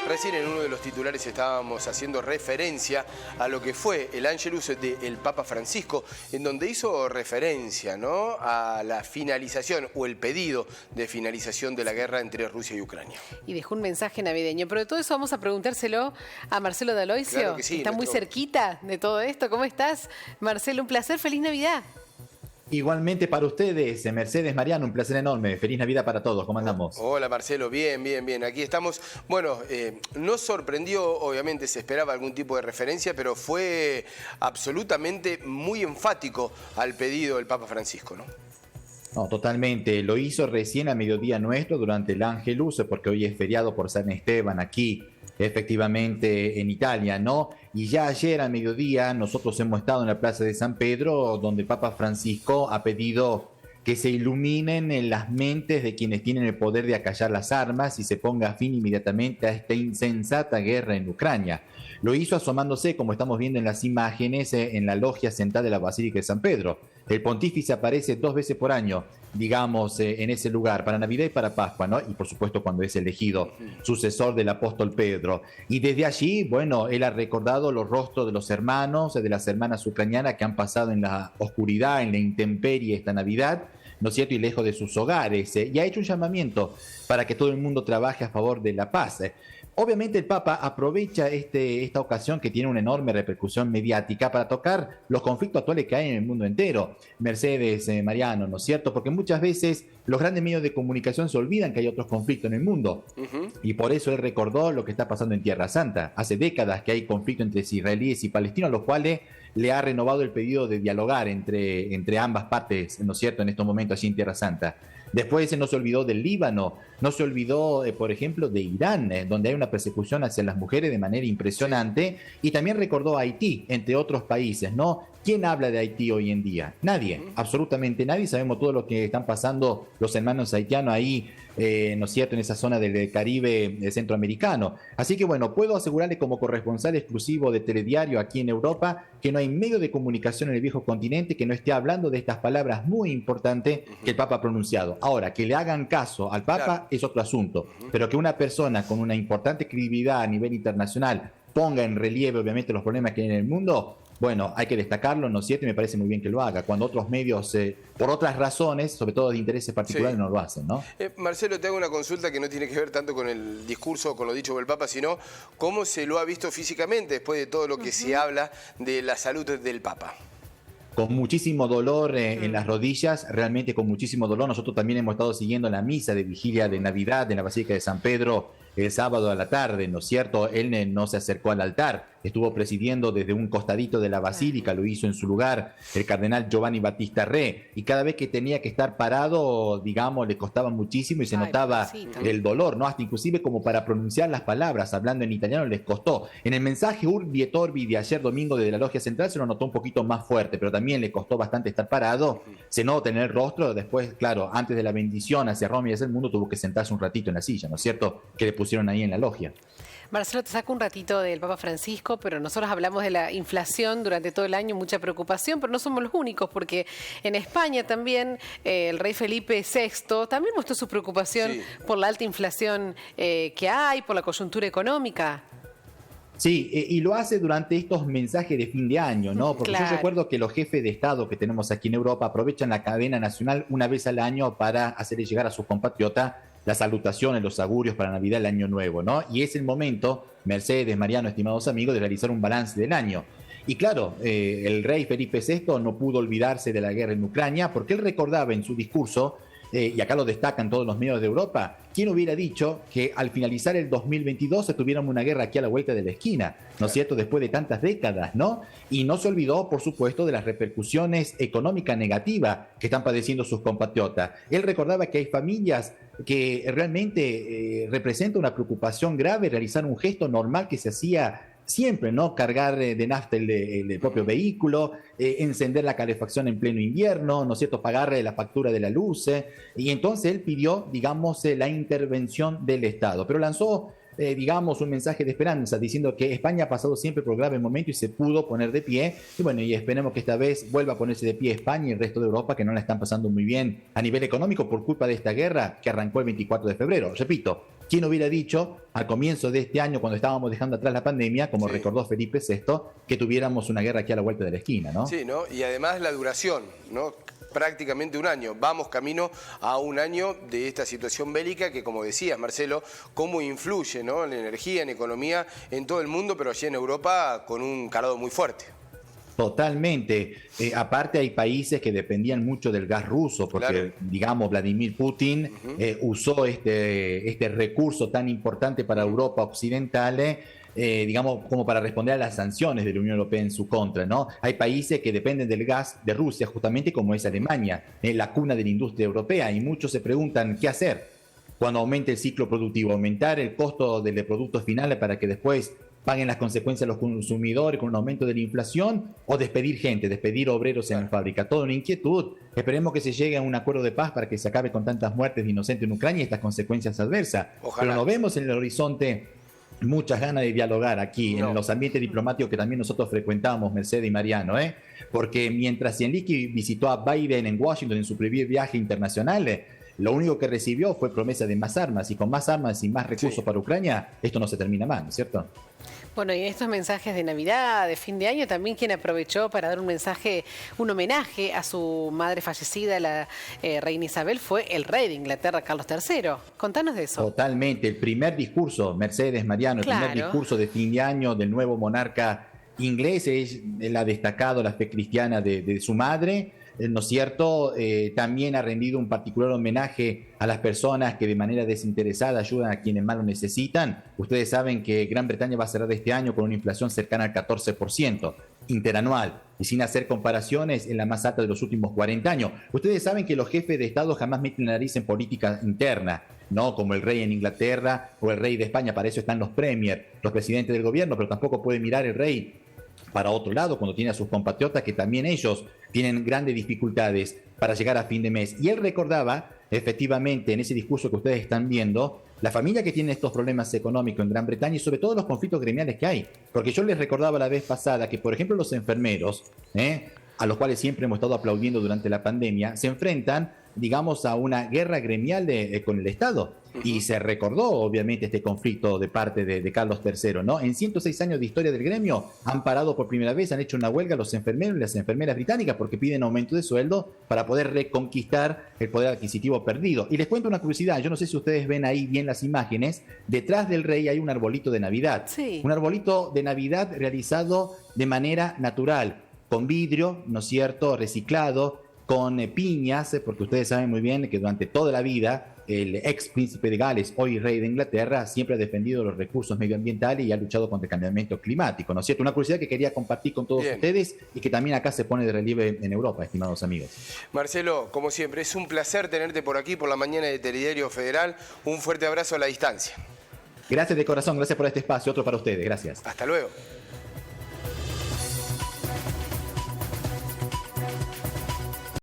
Recién en uno de los titulares estábamos haciendo referencia a lo que fue el Ángelus del Papa Francisco, en donde hizo referencia, ¿no?, a la finalización o el pedido de finalización de la guerra entre Rusia y Ucrania. Y dejó un mensaje navideño, pero de todo eso vamos a preguntárselo a Marcelo D'Aloisio, claro que sí, está muy cerquita de todo esto. ¿Cómo estás, Marcelo? Un placer, feliz Navidad. Igualmente para ustedes, Mercedes, Mariano, un placer enorme. Feliz Navidad para todos. ¿Cómo andamos? Hola, Marcelo. Bien, bien, bien. Aquí estamos. Bueno, nos sorprendió, obviamente se esperaba algún tipo de referencia, pero fue absolutamente muy enfático al pedido del Papa Francisco, ¿no? No, totalmente. Lo hizo recién a mediodía nuestro durante el Ángelus, porque hoy es feriado por San Esteban aquí, efectivamente en Italia, ¿no? Y ya ayer a mediodía nosotros hemos estado en la Plaza de San Pedro, donde el Papa Francisco ha pedido que se iluminen en las mentes de quienes tienen el poder de acallar las armas y se ponga fin inmediatamente a esta insensata guerra en Ucrania. Lo hizo asomándose, como estamos viendo en las imágenes, en la logia central de la Basílica de San Pedro. El pontífice aparece 2 veces por año, digamos, en ese lugar, para Navidad y para Pascua, ¿no? Y por supuesto cuando es elegido sucesor del apóstol Pedro. Y desde allí, bueno, él ha recordado los rostros de los hermanos, de las hermanas ucranianas que han pasado en la oscuridad, en la intemperie esta Navidad, ¿no es cierto?, y lejos de sus hogares, y ha hecho un llamamiento para que todo el mundo trabaje a favor de la paz. Obviamente el Papa aprovecha esta ocasión que tiene una enorme repercusión mediática para tocar los conflictos actuales que hay en el mundo entero. Mercedes, Mariano, ¿no es cierto? Porque muchas veces los grandes medios de comunicación se olvidan que hay otros conflictos en el mundo. Y por eso él recordó lo que está pasando en Tierra Santa. Hace décadas que hay conflicto entre israelíes y palestinos, los cuales le ha renovado el pedido de dialogar entre ambas partes, ¿no es cierto?, en estos momentos allí en Tierra Santa. Después no se olvidó del Líbano, no se olvidó, por ejemplo, de Irán, donde hay una persecución hacia las mujeres de manera impresionante, y también recordó a Haití, entre otros países, ¿no? ¿Quién habla de Haití hoy en día? Nadie, absolutamente nadie. Sabemos todo lo que están pasando los hermanos haitianos ahí, ¿no es cierto?, en esa zona del Caribe centroamericano. Así que bueno, puedo asegurarle como corresponsal exclusivo de Telediario aquí en Europa que no hay medio de comunicación en el viejo continente que no esté hablando de estas palabras muy importantes que el Papa ha pronunciado. Ahora, que le hagan caso al Papa, claro, es otro asunto, pero que una persona con una importante credibilidad a nivel internacional ponga en relieve obviamente los problemas que hay en el mundo, bueno, hay que destacarlo, ¿no es cierto? Y me parece muy bien que lo haga, cuando otros medios, por otras razones, sobre todo de intereses particulares, no lo hacen, ¿no? Marcelo, te hago una consulta que no tiene que ver tanto con el discurso o con lo dicho por el Papa, sino cómo se lo ha visto físicamente después de todo lo que se habla de la salud del Papa. Con muchísimo dolor en las rodillas, realmente con muchísimo dolor. Nosotros también hemos estado siguiendo la misa de vigilia de Navidad en la Basílica de San Pedro el sábado a la tarde, ¿no es cierto? Él no se acercó al altar, estuvo presidiendo desde un costadito de la basílica, lo hizo en su lugar el cardenal Giovanni Battista Re, y cada vez que tenía que estar parado, digamos, le costaba muchísimo y se notaba el dolor, ¿no? Hasta inclusive como para pronunciar las palabras, hablando en italiano, les costó. En el mensaje Urbi et Orbi de ayer domingo desde la logia central se lo notó un poquito más fuerte, pero también le costó bastante estar parado, se nota en el rostro. Después, claro, antes de la bendición hacia Roma y hacia el mundo, tuvo que sentarse un ratito en la silla, ¿no es cierto?, que le pusieron ahí en la logia. Marcelo, te saco un ratito del Papa Francisco, pero nosotros hablamos de la inflación durante todo el año, mucha preocupación, pero no somos los únicos, porque en España también el rey Felipe VI también mostró su preocupación por la alta inflación que hay, por la coyuntura económica. Sí, y lo hace durante estos mensajes de fin de año, ¿no? Porque yo recuerdo que los jefes de Estado que tenemos aquí en Europa aprovechan la cadena nacional una vez al año para hacerle llegar a sus compatriotas las salutaciones, los augurios para Navidad, el Año Nuevo, ¿no? Y es el momento, Mercedes, Mariano, estimados amigos, de realizar un balance del año. Y claro, el rey Felipe VI no pudo olvidarse de la guerra en Ucrania, porque él recordaba en su discurso, y acá lo destacan todos los medios de Europa, ¿quién hubiera dicho que al finalizar el 2022 tuviéramos una guerra aquí a la vuelta de la esquina, ¿no es cierto?, después de tantas décadas, ¿no? Y no se olvidó, por supuesto, de las repercusiones económicas negativas que están padeciendo sus compatriotas. Él recordaba que hay familias que realmente representa una preocupación grave realizar un gesto normal que se hacía siempre, ¿no? Cargar de nafta el propio vehículo, encender la calefacción en pleno invierno, ¿no es cierto?, pagar la factura de la luz. Y entonces él pidió, digamos, la intervención del Estado, pero lanzó digamos, un mensaje de esperanza, diciendo que España ha pasado siempre por grave momento y se pudo poner de pie. Y bueno, y esperemos que esta vez vuelva a ponerse de pie España y el resto de Europa, que no la están pasando muy bien a nivel económico por culpa de esta guerra que arrancó el 24 de febrero. Repito, ¿quién hubiera dicho al comienzo de este año, cuando estábamos dejando atrás la pandemia, como recordó Felipe VI, que tuviéramos una guerra aquí a la vuelta de la esquina, ¿no? Sí, ¿no? Y además la duración, ¿no? Prácticamente un año. Vamos camino a un año de esta situación bélica que, como decías, Marcelo, cómo influye, ¿no? En la energía, en economía, en todo el mundo, pero allí en Europa con un calado muy fuerte. Totalmente. Aparte hay países que dependían mucho del gas ruso, porque, digamos, Vladimir Putin usó este recurso tan importante para Europa occidental, digamos, como para responder a las sanciones de la Unión Europea en su contra, ¿no? Hay países que dependen del gas de Rusia, justamente como es Alemania, la cuna de la industria europea, y muchos se preguntan qué hacer cuando aumente el ciclo productivo, aumentar el costo del producto final para que después paguen las consecuencias los consumidores con un aumento de la inflación, o despedir gente, despedir obreros en la fábrica. Toda una inquietud. Esperemos que se llegue a un acuerdo de paz para que se acabe con tantas muertes de inocentes en Ucrania y estas consecuencias adversas. Ojalá. Pero no vemos en el horizonte muchas ganas de dialogar aquí, en los ambientes diplomáticos que también nosotros frecuentamos, Mercedes y Mariano, porque mientras Zienlicki visitó a Biden en Washington en su primer viaje internacional, lo único que recibió fue promesa de más armas, y con más armas y más recursos para Ucrania, esto no se termina mal, ¿no es cierto? Bueno, y en estos mensajes de Navidad, de fin de año, también quien aprovechó para dar un mensaje, un homenaje a su madre fallecida, la reina Isabel, fue el rey de Inglaterra, Carlos III. Contanos de eso. Totalmente. El primer discurso, Mercedes, Mariano, el primer discurso de fin de año del nuevo monarca inglés, él ha destacado la fe cristiana de su madre, ¿no es cierto? También ha rendido un particular homenaje a las personas que de manera desinteresada ayudan a quienes más lo necesitan. Ustedes saben que Gran Bretaña va a cerrar este año con una inflación cercana al 14% interanual, y sin hacer comparaciones, en la más alta de los últimos 40 años. Ustedes saben que los jefes de Estado jamás meten la nariz en política interna, ¿no? Como el rey en Inglaterra o el rey de España. Para eso están los premier, los presidentes del gobierno, pero tampoco puede mirar el rey para otro lado cuando tiene a sus compatriotas que también ellos tienen grandes dificultades para llegar a fin de mes. Y él recordaba, efectivamente, en ese discurso que ustedes están viendo, la familia que tiene estos problemas económicos en Gran Bretaña y sobre todo los conflictos gremiales que hay. Porque yo les recordaba la vez pasada que, por ejemplo, los enfermeros, a los cuales siempre hemos estado aplaudiendo durante la pandemia, se enfrentan, digamos, a una guerra gremial con el Estado. Y se recordó, obviamente, este conflicto de parte de Carlos III, ¿no? En 106 años de historia del gremio han parado por primera vez, han hecho una huelga los enfermeros y las enfermeras británicas porque piden aumento de sueldo para poder reconquistar el poder adquisitivo perdido. Y les cuento una curiosidad, yo no sé si ustedes ven ahí bien las imágenes, detrás del rey hay un arbolito de Navidad. Sí. Un arbolito de Navidad realizado de manera natural, con vidrio, ¿no es cierto?, reciclado, con piñas, porque ustedes saben muy bien que durante toda la vida el ex príncipe de Gales, hoy rey de Inglaterra, siempre ha defendido los recursos medioambientales y ha luchado contra el cambiamiento climático, ¿no es cierto? Una curiosidad que quería compartir con todos ustedes y que también acá se pone de relieve en Europa, estimados amigos. Marcelo, como siempre, es un placer tenerte por aquí, por la mañana de Telediario Federal. Un fuerte abrazo a la distancia. Gracias de corazón, gracias por este espacio, otro para ustedes, gracias. Hasta luego.